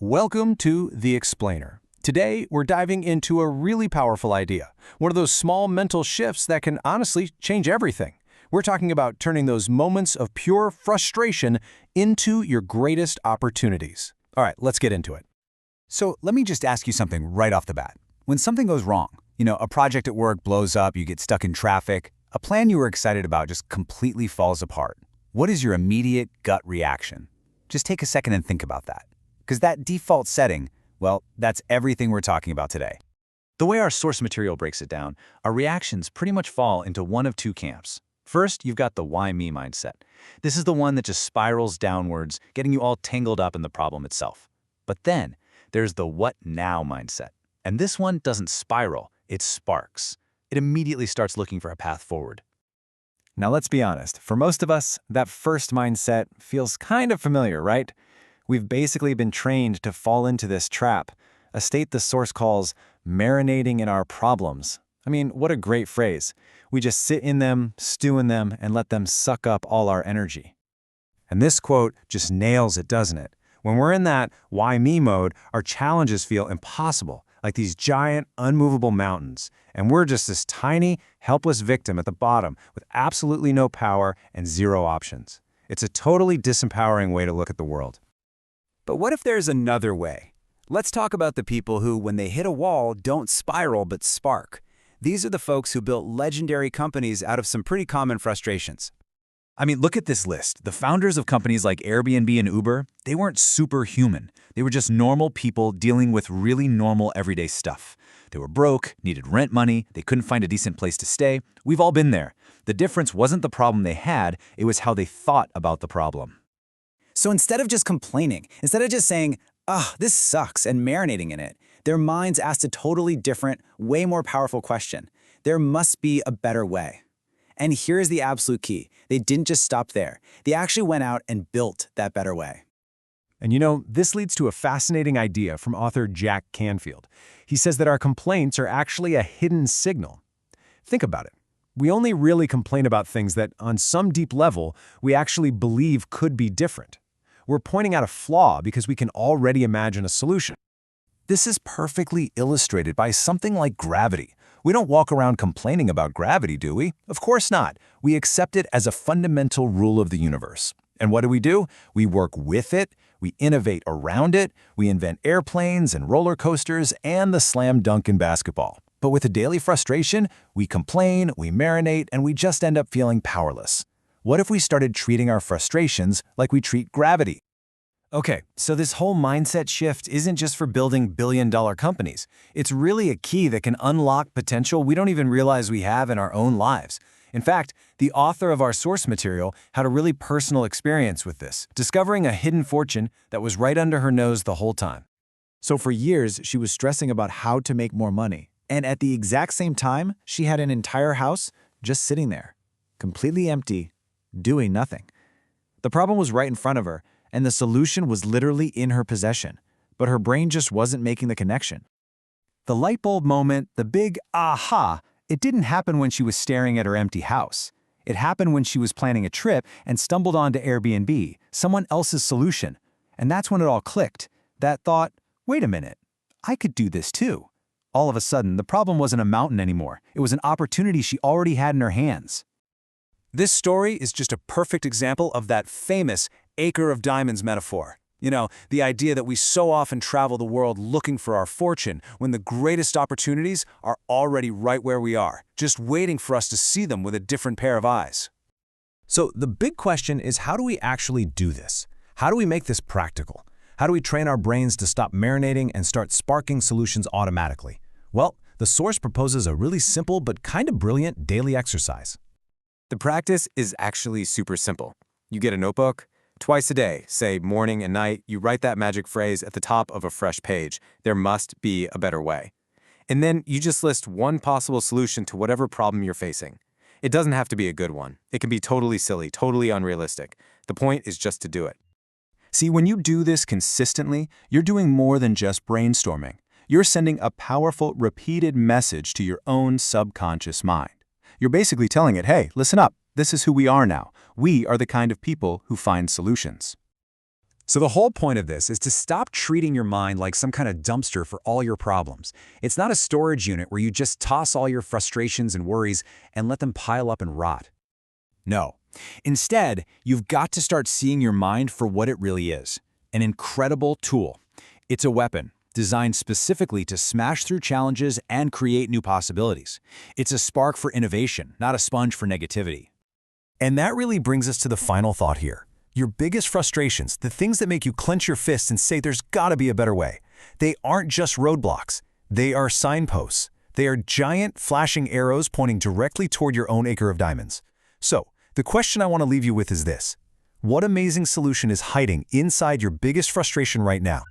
Welcome to The Explainer. Today, we're diving into a really powerful idea, one of those small mental shifts that can honestly change everything. We're talking about turning those moments of pure frustration into your greatest opportunities. All right, let's get into it. So let me just ask you something right off the bat. When something goes wrong, a project at work blows up, you get stuck in traffic, a plan you were excited about just completely falls apart. What is your immediate gut reaction? Just take a second and think about that. Because that default setting, well, that's everything we're talking about today. The way our source material breaks it down, our reactions pretty much fall into one of two camps. First, you've got the why me mindset. This is the one that just spirals downwards, getting you all tangled up in the problem itself. But then, there's the what now mindset. And this one doesn't spiral, it sparks. It immediately starts looking for a path forward. Now let's be honest, for most of us, that first mindset feels kind of familiar, right? We've basically been trained to fall into this trap, a state the source calls marinating in our problems. I mean, what a great phrase. We just sit in them, stew in them, and let them suck up all our energy. And this quote just nails it, doesn't it? When we're in that why me mode, our challenges feel impossible, like these giant, unmovable mountains. And we're just this tiny, helpless victim at the bottom with absolutely no power and zero options. It's a totally disempowering way to look at the world. But what if there's another way? Let's talk about the people who, when they hit a wall, don't spiral but spark. These are the folks who built legendary companies out of some pretty common frustrations. I mean, look at this list. The founders of companies like Airbnb and Uber, they weren't superhuman. They were just normal people dealing with really normal everyday stuff. They were broke, needed rent money, they couldn't find a decent place to stay. We've all been there. The difference wasn't the problem they had, it was how they thought about the problem. So instead of just complaining, instead of just saying, this sucks, and marinating in it, their minds asked a totally different, way more powerful question. There must be a better way. And here's the absolute key. They didn't just stop there. They actually went out and built that better way. And this leads to a fascinating idea from author Jack Canfield. He says that our complaints are actually a hidden signal. Think about it. We only really complain about things that, on some deep level, we actually believe could be different. We're pointing out a flaw because we can already imagine a solution. This is perfectly illustrated by something like gravity. We don't walk around complaining about gravity, do we? Of course not. We accept it as a fundamental rule of the universe. And what do? We work with it, we innovate around it, we invent airplanes and roller coasters and the slam dunk in basketball. But with a daily frustration, we complain, we marinate, and we just end up feeling powerless. What if we started treating our frustrations like we treat gravity? Okay, so this whole mindset shift isn't just for building billion-dollar companies. It's really a key that can unlock potential we don't even realize we have in our own lives. In fact, the author of our source material had a really personal experience with this, discovering a hidden fortune that was right under her nose the whole time. So for years, she was stressing about how to make more money. And at the exact same time, she had an entire house just sitting there, completely empty, doing nothing. The problem was right in front of her, and the solution was literally in her possession, but her brain just wasn't making the connection. The light bulb moment, the big aha, it didn't happen when she was staring at her empty house. It happened when she was planning a trip and stumbled onto Airbnb, someone else's solution. And that's when it all clicked. That thought, wait a minute, I could do this too. All of a sudden, the problem wasn't a mountain anymore. It was an opportunity she already had in her hands. This story is just a perfect example of that famous acre of diamonds metaphor. The idea that we so often travel the world looking for our fortune when the greatest opportunities are already right where we are, just waiting for us to see them with a different pair of eyes. So the big question is, how do we actually do this? How do we make this practical? How do we train our brains to stop marinating and start sparking solutions automatically? Well, the source proposes a really simple but kind of brilliant daily exercise. The practice is actually super simple. You get a notebook. Twice a day, say morning and night, you write that magic phrase at the top of a fresh page, there must be a better way. And then you just list one possible solution to whatever problem you're facing. It doesn't have to be a good one. It can be totally silly, totally unrealistic. The point is just to do it. See, when you do this consistently, you're doing more than just brainstorming. You're sending a powerful, repeated message to your own subconscious mind. You're basically telling it, hey, listen up. This is who we are now. We are the kind of people who find solutions. So the whole point of this is to stop treating your mind like some kind of dumpster for all your problems. It's not a storage unit where you just toss all your frustrations and worries and let them pile up and rot. No. Instead, you've got to start seeing your mind for what it really is, an incredible tool. It's a weapon designed specifically to smash through challenges and create new possibilities. It's a spark for innovation, not a sponge for negativity. And that really brings us to the final thought here. Your biggest frustrations, the things that make you clench your fists and say there's gotta be a better way, they aren't just roadblocks. They are signposts. They are giant, flashing arrows pointing directly toward your own acre of diamonds. So, the question I want to leave you with is this. What amazing solution is hiding inside your biggest frustration right now?